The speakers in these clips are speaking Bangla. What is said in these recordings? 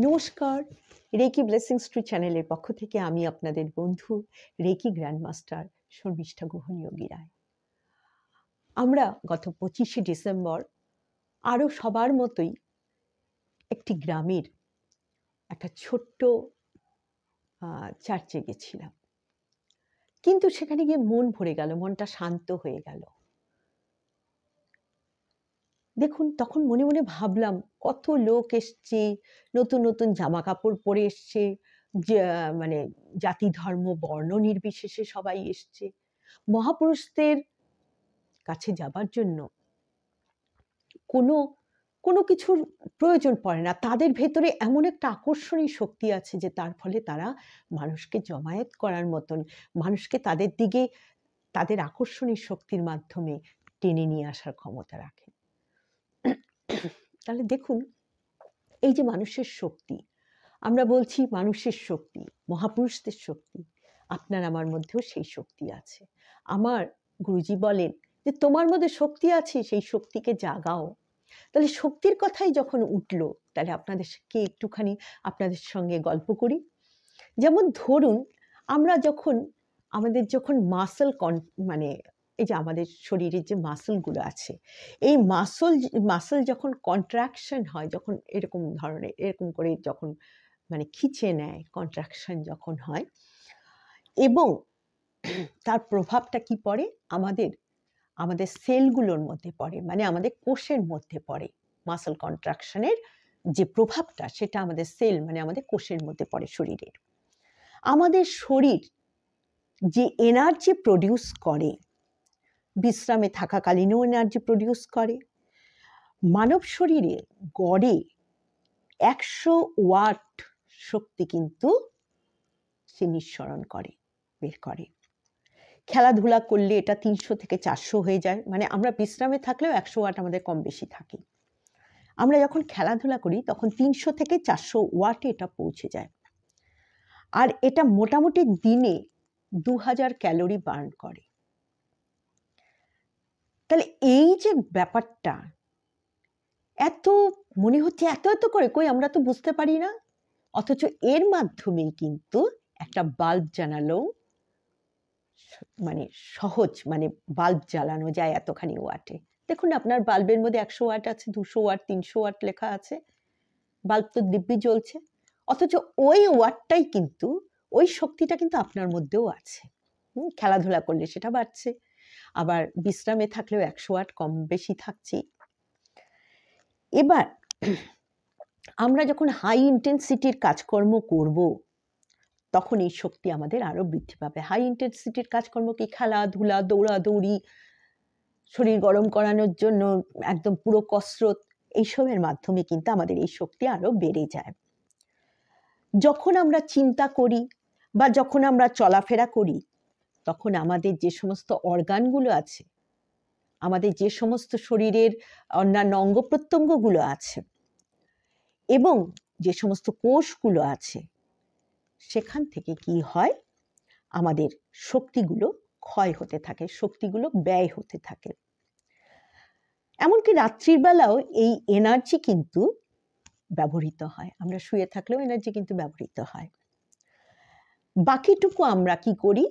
নমস্কার, রেকি ব্লেসিংস ট্রি চ্যানেলের পক্ষ থেকে আমি আপনাদের বন্ধু রেকি গ্র্যান্ডমাস্টার শর্মিষ্ঠা গুহনিয়োগী রায়। আমরা গত 25শে ডিসেম্বর আরও সবার মতোই একটি গ্রামের একটা ছোট্ট চার্চে গেছিলাম, কিন্তু সেখানে গিয়ে মন ভরে গেল, মনটা শান্ত হয়ে গেল। দেখুন, তখন মনে মনে ভাবলাম কত লোক এসছে, নতুন নতুন জামা কাপড় পরে এসছে, মানে জাতি ধর্ম বর্ণ নির্বিশেষে সবাই এসছে। মহাপুরুষদের কাছে যাবার জন্য কোনো কোনো কিছুর প্রয়োজন পড়ে না। তাদের ভেতরে এমন একটা আকর্ষণীয় শক্তি আছে যে তার ফলে তারা মানুষকে জমায়েত করার মতন, মানুষকে তাদের দিকে তাদের আকর্ষণীয় শক্তির মাধ্যমে টেনে নিয়ে আসার ক্ষমতা রাখে। তাহলে দেখুন, এই যে মানুষের শক্তি, আমরা বলছি মানুষের শক্তি, মহাপুরুষদের শক্তি, আপনার আমার মধ্যেও সেই শক্তি আছে। আমার গুরুজি বলেন যে তোমার মধ্যে শক্তি আছে, সেই শক্তিকে জাগাও। তাহলে শক্তির কথাই যখন উঠল, তাহলে আপনাদেরকে একটুখানি আপনাদের সঙ্গে গল্প করি। যেমন ধরুন, আমরা আমাদের যখন মানে এই যে আমাদের শরীরের যে মাসলগুলো আছে, এই মাসল যখন কন্ট্রাকশন হয়, যখন এরকম ধরনের এরকম করে যখন মানে খিচে নেয়, কন্ট্রাকশন যখন হয়, এবং তার প্রভাবটা কি পড়ে আমাদের সেলগুলোর মধ্যে পড়ে, মানে আমাদের কোষের মধ্যে পড়ে। মাসল কন্ট্রাকশনের যে প্রভাবটা, সেটা আমাদের সেল মানে আমাদের কোষের মধ্যে পড়ে শরীরের। আমাদের শরীর যে এনার্জি প্রডিউস করে, বিশ্রামে থাকাকালীনও এনার্জি প্রডিউস করে। মানব শরীরে গড়ে 100 ওয়াট শক্তি কিন্তু সে নিঃসরণ করে, বের করে। খেলাধুলা করলে এটা 300 থেকে 400 হয়ে যায়, মানে আমরা বিশ্রামে থাকলেও 100 ওয়াট আমাদের কম বেশি থাকে। আমরা যখন খেলাধুলা করি তখন 300 থেকে 400 ওয়াটে এটা পৌঁছে যায়। আর এটা মোটামুটি দিনে 2000 ক্যালোরি বার্ন করে। তাহলে এই যে ব্যাপারটা, এত মনে হচ্ছে এত এত করে, কই আমরা তো বুঝতে পারি না, অথচ এর মাধ্যমেই কিন্তু একটা বাল্ব জ্বালালেও মানে সহজ, মানে বাল্ব জ্বালানো যায় এতখানি ওয়াটে। দেখুন, আপনার বাল্বের মধ্যে 100 ওয়াট আছে, 200 ওয়াট, 300 ওয়াট লেখা আছে, বাল্ব তো দিব্যি জ্বলছে। অথচ ওই ওয়াটটাই কিন্তু, ওই শক্তিটা কিন্তু আপনার মধ্যেও আছে। খেলাধুলা করলে সেটা বাড়ছে, আবার বিশ্রামে থাকলেও 100 ওয়াট কম বেশি থাকছে। এবার আমরা যখন হাই ইন্টেন্সিটির কাজকর্ম করব, তখন এই শক্তি আমাদের আরো বৃদ্ধি পাবে। হাই ইন্টেন্সিটির কাজকর্ম কি? খেলাধুলা, দৌড়াদৌড়ি, শরীর গরম করানোর জন্য একদম পুরো কসরত, এইসবের মাধ্যমে কিন্তু আমাদের এই শক্তি আরো বেড়ে যায়। যখন আমরা চিন্তা করি বা যখন আমরা চলাফেরা করি, তখন আমাদের যে সমস্ত অর্গানগুলো আছে, আমাদের যে সমস্ত শরীরের অন্যান্য অঙ্গ প্রত্যঙ্গগুলো আছে এবং যে সমস্ত কোষগুলো আছে, সেখান থেকে কি হয়, আমাদের শক্তিগুলো ক্ষয় হতে থাকে, শক্তিগুলো ব্যয় হতে থাকে। এমনকি রাত্রির বেলাও এই এনার্জি কিন্তু ব্যবহৃত হয়, আমরা শুয়ে থাকলেও এনার্জি কিন্তু ব্যবহৃত হয়। বাকিটুকু আমরা কি করি,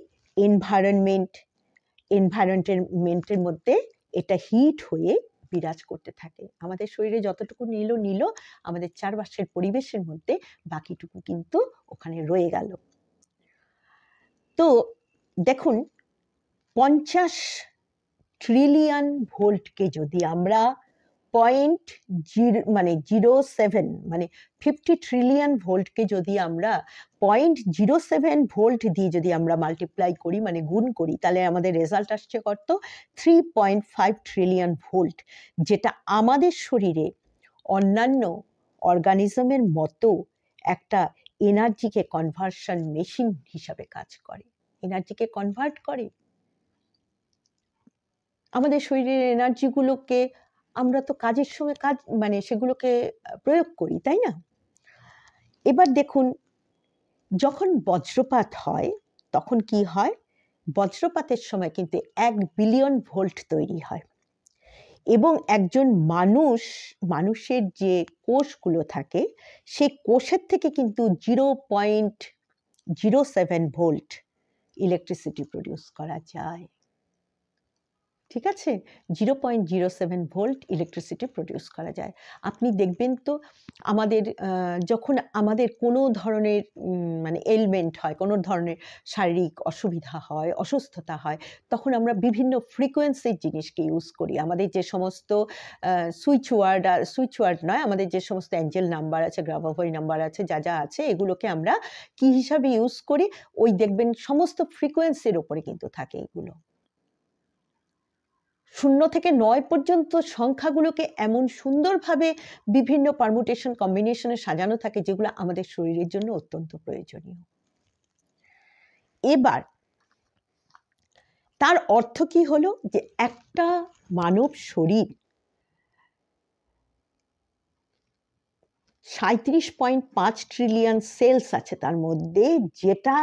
এনভায়রনমেন্টের মধ্যে এটা হিট হয়ে বিরাজ করতে থাকে। আমাদের শরীরে যতটুকু নিল, আমাদের চারপাশের পরিবেশের মধ্যে বাকিটুকু কিন্তু ওখানে রয়ে গেল। তো দেখুন, 50 ট্রিলিয়ন ভোল্টকে যদি আমরা 50 ট্রিলিয়ন ভোল্টকে যদি আমরা 0.07 ভোল্ট দিয়ে যদি আমরা মাল্টিপ্লাই করি, মানে গুণ করি, তাহলে আমাদের রেজাল্ট আসছে কত? 3.5 ট্রিলিয়ন ভোল্ট, যেটা আমাদের শরীরে অন্যান্য অর্গানিজমের মতো একটা এনার্জিকে কনভার্সন মেশিন হিসাবে কাজ করে, এনার্জিকে কনভার্ট করে। আমাদের শরীরের এনার্জিগুলোকে আমরা তো কাজের সময় সেগুলোকে প্রয়োগ করি, তাই না? এবার দেখুন, যখন বজ্রপাত হয় তখন কি হয়? বজ্রপাতের সময় কিন্তু 1 বিলিয়ন ভোল্ট তৈরি হয়। এবং একজন মানুষের যে কোষগুলো থাকে সেই কোষের থেকে কিন্তু 0.07 ভোল্ট ইলেকট্রিসিটি প্রডিউস করা যায়। ঠিক আছে, 0.07 ভোল্ট ইলেকট্রিসিটি প্রডিউস করা যায়। আপনি দেখবেন তো আমাদের যখন আমাদের কোনো ধরনের মানে এলমেন্ট হয়, কোনো ধরনের শারীরিক অসুবিধা হয়, অসুস্থতা হয়, তখন আমরা বিভিন্ন ফ্রিকোয়েন্সির জিনিসকে ইউজ করি। আমাদের যে সমস্ত সুইচ ওয়ার্ড নয়, আমাদের যে সমস্ত অ্যাঞ্জেল নাম্বার আছে, গ্রাভাভয় নাম্বার আছে, যা যা আছে, এগুলোকে আমরা কি হিসাবে ইউজ করি? ওই দেখবেন সমস্ত ফ্রিকোয়েন্সির ওপরে কিন্তু থাকে এগুলো। 0 থেকে 9 পর্যন্ত সংখ্যাগুলোকে এমন সুন্দরভাবে বিভিন্ন পারমুটেশন কম্বিনেশনে সাজানো থাকে যেগুলো আমাদের শরীরের জন্য অত্যন্ত প্রয়োজনীয়। এবার তার অর্থ কি হলো? যে একটা মানব শরীর 37.5 ট্রিলিয়ন সেলস আছে তার মধ্যে, যেটা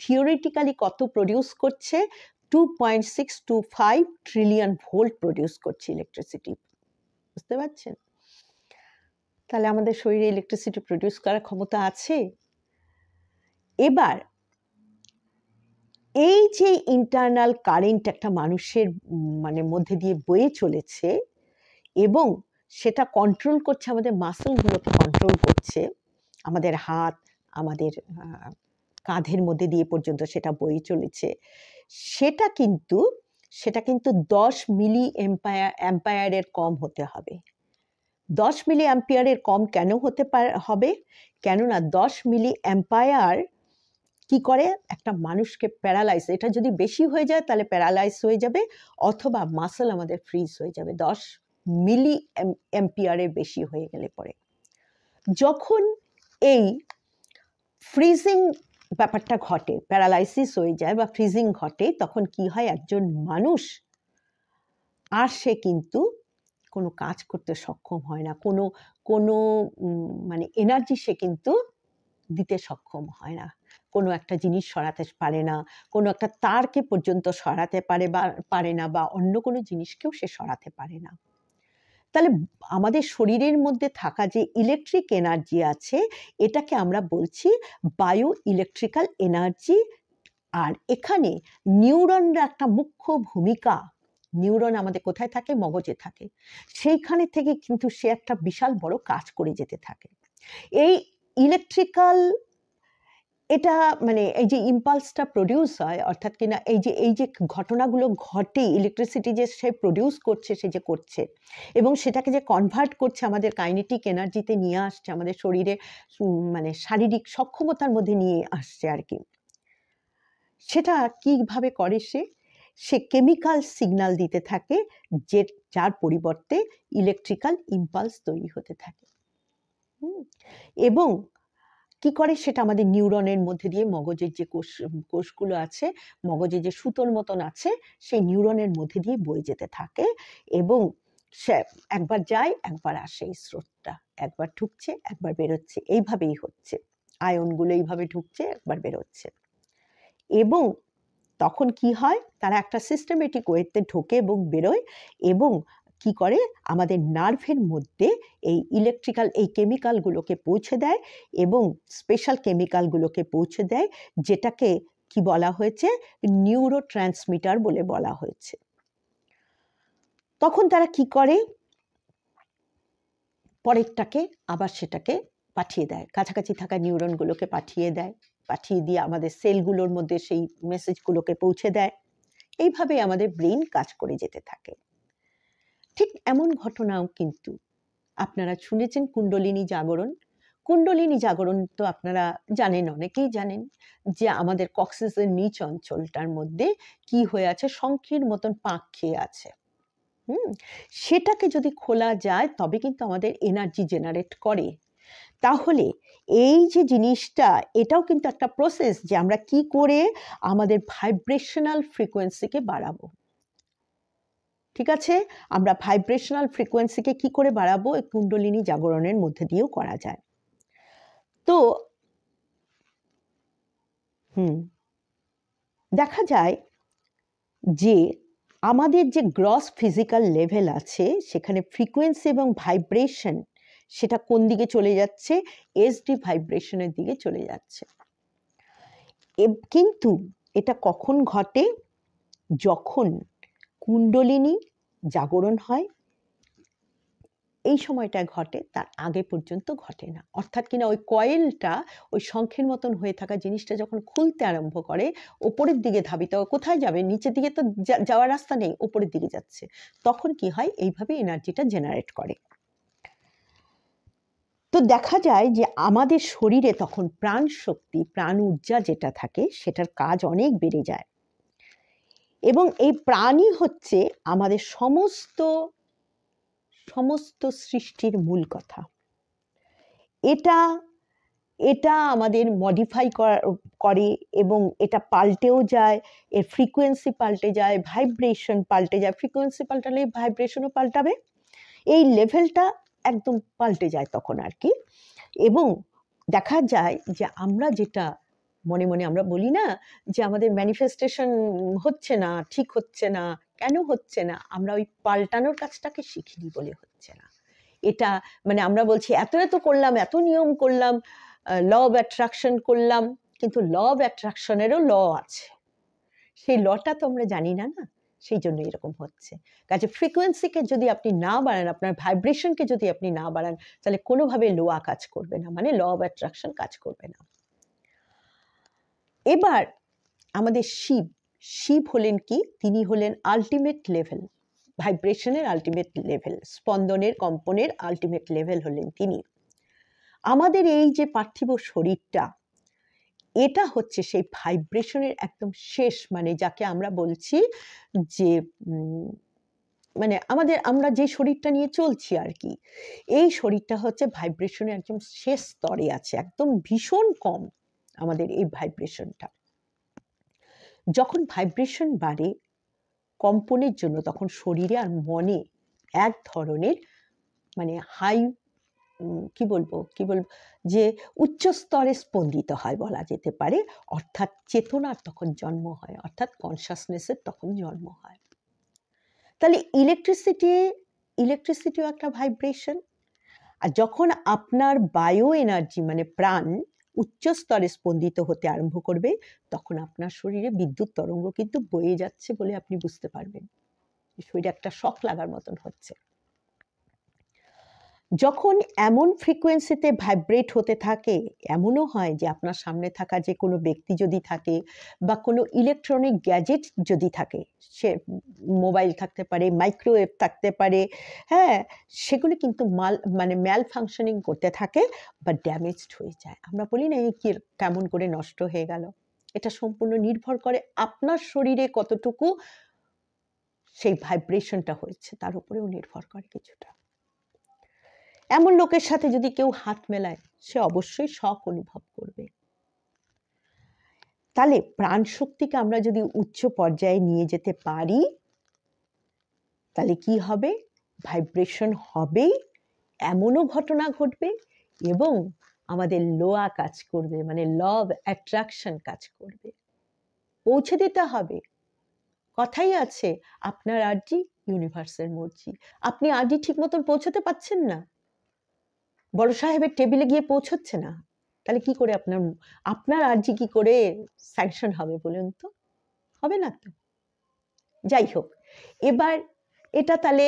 থিওরিটিক্যালি কত প্রডিউস করছে? 2.625 ট্রিলিয়ন ভোল্ট প্রডিউস করছে ইলেকট্রিসিটি। বুঝতে পারছেন? তাহলে আমাদের শরীরে ইলেকট্রিসিটি প্রডিউস করার ক্ষমতা আছে। এবার এই যে ইন্টারনাল কারেন্ট একটা মানুষের মানে মধ্যে দিয়ে বয়ে চলেছে এবং সেটা কন্ট্রোল করছে, আমাদের মাসলগুলোকে কন্ট্রোল করছে, আমাদের হাত, আমাদের কাঁধের মধ্যে দিয়ে পর্যন্ত সেটা বয়ে চলেছে, সেটা কিন্তু 10 মিলি অ্যাম্পায়ারের কম হতে হবে। 10 মিলি অ্যাম্পিয়ারের কম কেন হতে হবে? কেননা 10 মিলি অ্যাম্পায়ার কি করে? একটা মানুষকে প্যারালাইজ, এটা যদি বেশি হয়ে যায় তাহলে প্যারালাইজ হয়ে যাবে, অথবা মাসল আমাদের ফ্রিজ হয়ে যাবে 10 মিলি অ্যাম্পিয়ারের বেশি হয়ে গেলে পরে। যখন এই ফ্রিজিং ব্যাপারটা ঘটে, প্যারালাইসিস হয়ে যায় বা ফ্রিজিং ঘটে, তখন কি হয়? একজন মানুষ আর সে কিন্তু কোনো কাজ করতে সক্ষম হয় না, কোনো মানে এনার্জি সে কিন্তু দিতে সক্ষম হয় না, কোনো একটা জিনিস সরাতে পারে না, কোনো একটা তারকে পর্যন্ত সরাতে পারে না, বা অন্য কোনো জিনিসকেও সে সরাতে পারে না। তাহলে আমাদের শরীরের মধ্যে থাকা যে ইলেকট্রিক এনার্জি আছে, এটাকে আমরা বলছি বায়ো ইলেকট্রিক্যাল এনার্জি। আর এখানে নিউরনরা একটা মুখ্য ভূমিকা। নিউরন আমাদের কোথায় থাকে? মগজে থাকে। সেইখানে থেকে কিন্তু সে একটা বিশাল বড় কাজ করে যেতে থাকে। এই ইলেকট্রিক্যাল এটা মানে এই যে ইম্পালসটা প্রডিউস হয়, অর্থাৎ কিনা এই যে ঘটনাগুলো ঘটে, ইলেকট্রিসিটি যে সে প্রডিউস করছে, সে যে করছে এবং সেটাকে যে কনভার্ট করছে আমাদের কাইনেটিক এনার্জিতে নিয়ে আসছে, আমাদের শরীরে মানে শারীরিক সক্ষমতার মধ্যে নিয়ে আসছে আর কি। সেটা কিভাবে করে? সে কেমিক্যাল সিগন্যাল দিতে থাকে, যার পরিবর্তে ইলেকট্রিক্যাল ইম্পালস তৈরি হতে থাকে। এবং কি করে? সেটা আমাদের নিউরনের মধ্যে দিয়ে, মগজের যে কোষগুলো আছে, মগজে যে সুতোর মতন আছে, সেই নিউরনের মধ্যে দিয়ে বয়ে যেতে থাকে এবং সে একবার যায় একবার আসে, এই স্রোতটা একবার ঢুকছে একবার বেরোচ্ছে, এইভাবেই হচ্ছে। আয়নগুলো এইভাবে ঢুকছে একবার বেরোচ্ছে। এবং তখন কি হয়? তারা একটা সিস্টেমেটিক ওয়েতে ঢোকে এবং বেরোয় এবং কি করে? আমাদের নার্ভের মধ্যে এই ইলেকট্রিক্যাল এই কেমিক্যালগুলোকে পৌঁছে দেয় এবং স্পেশাল কেমিক্যালগুলোকে পৌঁছে দেয়, যেটাকে কি বলা হয়েছে? নিউরো ট্রান্সমিটার বলে বলা হয়েছে। তখন তারা কি করে? পরেরটাকে আবার সেটাকে পাঠিয়ে দেয়, কাছাকাছি থাকা নিউরনগুলোকে পাঠিয়ে দিয়ে আমাদের সেলগুলোর মধ্যে সেই মেসেজগুলোকে পৌঁছে দেয়। এইভাবে আমাদের ব্রেন কাজ করে যেতে থাকে। ঠিক এমন ঘটনাও কিন্তু আপনারা শুনেছেন কুণ্ডলিনী জাগরণ। কুণ্ডলিনী জাগরণ তো আপনারা জানেন, অনেকেই জানেন, যে আমাদের কক্সিসের নিচ অঞ্চলটার মধ্যে কি হয়ে আছে? শঙ্খের মতন পাক খেয়ে আছে। সেটাকে যদি খোলা যায় তবে কিন্তু আমাদের এনার্জি জেনারেট করে। তাহলে এই যে জিনিসটা, এটাও কিন্তু একটা প্রসেস, যে আমরা কি করে আমাদের ভাইব্রেশনাল ফ্রিকোয়েন্সিকে বাড়াবো। ঠিক আছে, আমরা ভাইব্রেশনাল ফ্রিকোয়েন্সিকে কি করে বাড়াবো? এই কুণ্ডলিনী জাগরণের মধ্যে দিয়েও করা যায়। তো দেখা যায় যে আমাদের যে গ্রস ফিজিক্যাল লেভেল আছে সেখানে ফ্রিকোয়েন্সি এবং ভাইব্রেশন সেটা কোন দিকে চলে যাচ্ছে? এসডি ভাইব্রেশনের দিকে চলে যাচ্ছে। কিন্তু এটা কখন ঘটে? যখন কুণ্ডলিনী জাগরণ হয়, এই সময়টায় ঘটে, তার আগে পর্যন্ত ঘটে না। অর্থাৎ কিনা ওই কয়েলটা, ওই শঙ্খের মতন হয়ে থাকা জিনিসটা যখন খুলতে আরম্ভ করে, ওপরের দিকে ধাবিত, কোথায় যাবে? নিচের দিকে তো যাওয়ার রাস্তা নেই, ওপরের দিকে যাচ্ছে। তখন কি হয়? এইভাবে এনার্জিটা জেনারেট করে। তো দেখা যায় যে আমাদের শরীরে তখন প্রাণ শক্তি, প্রাণ ঊর্জা যেটা থাকে সেটার কাজ অনেক বেড়ে যায়। এবং এই প্রাণই হচ্ছে আমাদের সমস্ত সৃষ্টির মূল কথা। এটা আমাদের মডিফাই করে এবং এটা পাল্টেও যায়, এর ফ্রিকোয়েন্সি পাল্টে যায়, ভাইব্রেশন পাল্টে যায়। ফ্রিকোয়েন্সি পাল্টালে ভাইব্রেশনও পাল্টাবে, এই লেভেলটা একদম পাল্টে যায় তখন আর কি। এবং দেখা যায় যে আমরা যেটা মনে মনে আমরা বলি না যে আমাদের ম্যানিফেস্টেশন হচ্ছে না, ঠিক হচ্ছে না, কেন হচ্ছে না? আমরা ওই পাল্টানোর কাজটাকে শিখিনি বলে হচ্ছে না। এটা মানে আমরা বলছি এত করলাম, এত নিয়ম করলাম, ল অফ অ্যাট্রাকশন করলাম, কিন্তু ল অফ অ্যাট্রাকশনেরও ল আছে, সেই লটা তো আমরা জানি না, না, সেই জন্য এরকম হচ্ছে। কাজে ফ্রিকোয়েন্সিকে যদি আপনি না বাড়ান, আপনার ভাইব্রেশনকে যদি আপনি না বাড়ান, তাহলে কোনোভাবে লোয়া কাজ করবে না, মানে ল অফ অ্যাট্রাকশন কাজ করবে না। এবার আমাদের শিব হলেন কি? তিনি হলেন আলটিমেট লেভেল, ভাইব্রেশনের আলটিমেট লেভেল, স্পন্দনের কম্পনের আলটিমেট লেভেল হলেন তিনি। আমাদের এই যে পার্থিব শরীরটা, এটা হচ্ছে সেই ভাইব্রেশনের একদম শেষ, মানে যাকে আমরা বলছি যে মানে আমরা যে শরীরটা নিয়ে চলছি আর কি, এই শরীরটা হচ্ছে ভাইব্রেশনের একদম শেষ স্তরে আছে, একদম ভীষণ কম আমাদের এই ভাইব্রেশনটা। যখন ভাইব্রেশন বাড়ে কম্পনের জন্য, তখন শরীরে আর মনে এক ধরনের মানে কি বলবো যে উচ্চ স্তরে স্পন্দিত হয় বলা যেতে পারে, অর্থাৎ চেতনার তখন জন্ম হয়, অর্থাৎ কনসাসনেসের তখন জন্ম হয়। তাহলে ইলেকট্রিসিটিও একটা ভাইব্রেশন। আর যখন আপনার বায়ো এনার্জি মানে প্রাণ উচ্চ স্তরে স্পন্দিত হতে আরম্ভ করবে, তখন আপনার শরীরে বিদ্যুৎ তরঙ্গ কিন্তু বয়ে যাচ্ছে বলে আপনি বুঝতে পারবেন, শরীরে একটা শক লাগার মতন হচ্ছে। যখন এমন ফ্রিকোয়েন্সিতে ভাইব্রেট হতে থাকে, এমনও হয় যে আপনার সামনে থাকা যে কোনো ব্যক্তি যদি থাকে বা কোনো ইলেকট্রনিক গ্যাজেট যদি থাকে, সে মোবাইল থাকতে পারে, মাইক্রোওয়েভ থাকতে পারে, হ্যাঁ, সেগুলো কিন্তু ম্যাল ফাংশনিং করতে থাকে বা ড্যামেজড হয়ে যায়। আমরা বলি না এই কেমন করে নষ্ট হয়ে গেল। এটা সম্পূর্ণ নির্ভর করে আপনার শরীরে কতটুকু সেই ভাইব্রেশনটা হয়েছে, তার উপরেও নির্ভর করে কিছুটা। এমন লোকের সাথে যদি কেউ হাত মেলায়, সে অবশ্যই শক অনুভব করবে। তাহলে প্রাণ শক্তিকে আমরা যদি উচ্চ পর্যায়ে নিয়ে যেতে পারি, তাহলে কি হবে? ভাইব্রেশন হবেই, এমনও ঘটনা ঘটবে এবং আমাদের লোয়া কাজ করবে, মানে ল অফ অ্যাট্রাকশন কাজ করবে। পৌঁছে দিতে হবে। কথাই আছে, আপনার আরজি ইউনিভার্সের মর্জি। আপনি আরজি ঠিক মতন পৌঁছতে পারছেন না, বড় সাহেবের টেবিলে গিয়ে পৌঁছচ্ছে না, তাহলে কি করে আপনার আরজি কি করে স্যাংশন হবে বলুন তো? হবে না তো। যাই হোক, এবার এটা তাহলে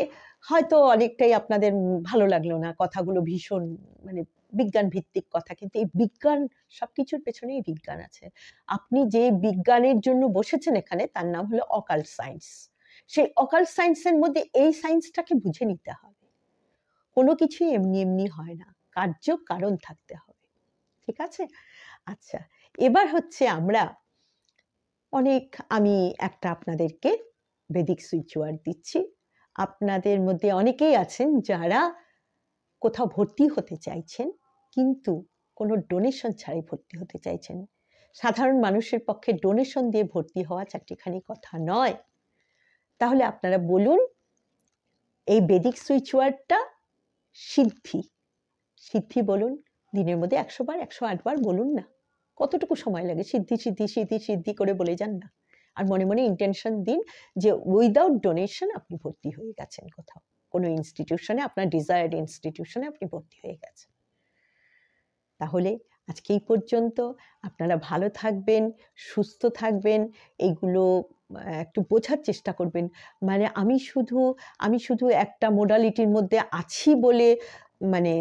হয়তো অনেকটাই আপনাদের ভালো লাগলো না, কথাগুলো ভীষণ মানে বিজ্ঞান ভিত্তিক কথা, কিন্তু এই বিজ্ঞান, সবকিছুর পেছনেই বিজ্ঞান আছে। আপনি যে বিজ্ঞানের জন্য বসেছেন এখানে, তার নাম হলো অকাল্ট সায়েন্স। সেই অকাল্ট সায়েন্সের মধ্যে এই সায়েন্সটাকে বুঝে নিতে হবে। কোনো কিছুই এমনি এমনি হয় না, কার্য কারণ থাকতে হবে, ঠিক আছে? আচ্ছা, এবার হচ্ছে আমি একটা আপনাদেরকে বেদিক সুইচ ওয়ার্ড দিচ্ছি। আপনাদের মধ্যে অনেকেই আছেন যারা কোথাও ভর্তি হতে চাইছেন, কিন্তু কোনো ডোনেশন ছাড়াই ভর্তি হতে চাইছেন। সাধারণ মানুষের পক্ষে ডোনেশন দিয়ে ভর্তি হওয়া চারটিখানি কথা নয়। তাহলে আপনারা বলুন, এই বেদিক সুইচ ওয়ার্ডটা সিদ্ধি বলুন। দিনের মধ্যে 100 বার 108 বার বলুন না। কতটুকু সময় লাগে? সিদ্ধি সিদ্ধি সিদ্ধি সিদ্ধি করে বলে যান না। আর মনে মনে ইন্টেনশন দিন যে উইদাউট ডোনেশন আপনি ভর্তি হয়ে গেছেন কোথাও, কোনো ইনস্টিটিউশনে, আপনার ডিজায়ার্ড ইনস্টিটিউশনে আপনি ভর্তি হয়ে গেছেন। তাহলে আজকে এই পর্যন্ত। আপনারা ভালো থাকবেন, সুস্থ থাকবেন, এইগুলো একটু বোঝার চেষ্টা করবেন। মানে আমি শুধু একটা মোডালিটির মধ্যে আছি বলে মানে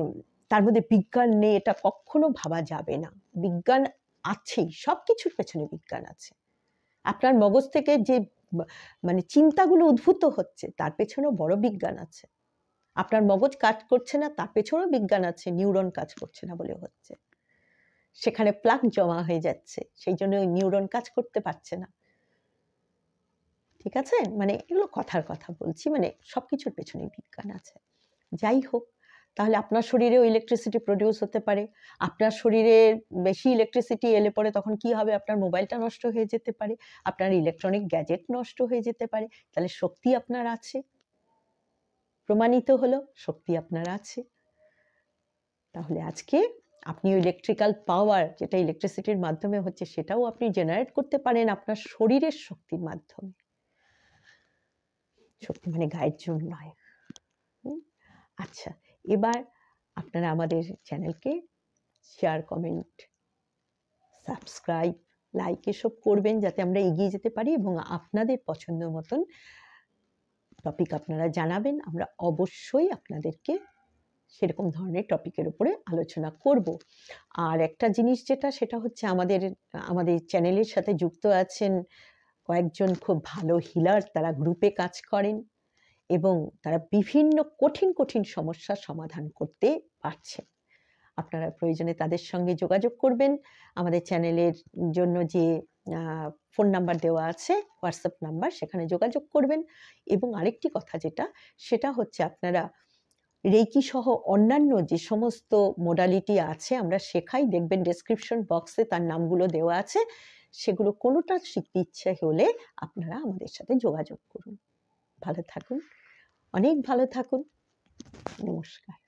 তার মধ্যে বিজ্ঞান নেই, এটা কখনো ভাবা যাবে না। বিজ্ঞান আছেই, সব কিছুর পেছনে বিজ্ঞান আছে। আপনার মগজ থেকে যে মানে চিন্তাগুলো উদ্ভূত হচ্ছে তার পেছনেও বড় বিজ্ঞান আছে। আপনার মগজ কাজ করছে না, তার পেছনেও বিজ্ঞান আছে, নিউরন কাজ করছে না বলে হচ্ছে, সেখানে প্লাক জমা হয়ে যাচ্ছে, সেই জন্য ওই নিউরন কাজ করতে পারছে না। ঠিক আছে, মানে এগুলো কথার কথা বলছি, মানে সবকিছুর পেছনে বিজ্ঞান আছে। যাই হোক, তাহলে আপনার শরীরেও ইলেকট্রিসিটি প্রডিউস হতে পারে। আপনার শরীরে বেশি ইলেকট্রিসিটি এলে পরে তখন কি হবে? আপনার মোবাইলটা নষ্ট হয়ে যেতে পারে, আপনার ইলেকট্রনিক গ্যাজেট নষ্ট হয়ে যেতে পারে। তাহলে শক্তি আপনার আছে, প্রমাণিত হলো শক্তি আপনার আছে। তাহলে আজকে আপনি ইলেকট্রিক্যাল পাওয়ার, যেটা ইলেকট্রিসিটির মাধ্যমে হচ্ছে, সেটাও আপনি জেনারেট করতে পারেন আপনার শরীরের শক্তির মাধ্যমে। শক্তি মানে গায়ের জোর নয়। আচ্ছা, এবার আপনারা আমাদের চ্যানেলকে শেয়ার, কমেন্ট, সাবস্ক্রাইব, লাইক এসব করবেন, যাতে আমরা এগিয়ে যেতে পারি, এবং আপনাদের পছন্দ মতন টপিক আপনারা জানাবেন। আমরা অবশ্যই আপনাদেরকে সেরকম ধরনের টপিকের উপরে আলোচনা করব। আর একটা জিনিস যেটা, সেটা হচ্ছে আমাদের চ্যানেলের সাথে যুক্ত আছেন কয়েকজন খুব ভালো হিলার, তারা গ্রুপে কাজ করেন এবং তারা বিভিন্ন কঠিন কঠিন সমস্যার সমাধান করতে পারছেন। আপনারা প্রয়োজনে তাদের সঙ্গে যোগাযোগ করবেন। আমাদের চ্যানেলের জন্য যে ফোন নাম্বার দেওয়া আছে, হোয়াটসঅ্যাপ নাম্বার, সেখানে যোগাযোগ করবেন। এবং আরেকটি কথা যেটা, সেটা হচ্ছে আপনারা রেকি সহ অন্যান্য যে সমস্ত মোডালিটি আছে আমরা শেখাই, দেখবেন ডেসক্রিপশন বক্সে তার নামগুলো দেওয়া আছে। সেগুলো কোনোটা শিখতে ইচ্ছে হলে আপনারা আমাদের সাথে যোগাযোগ করুন। ভালো থাকুন, অনেক ভালো থাকুন। নমস্কার।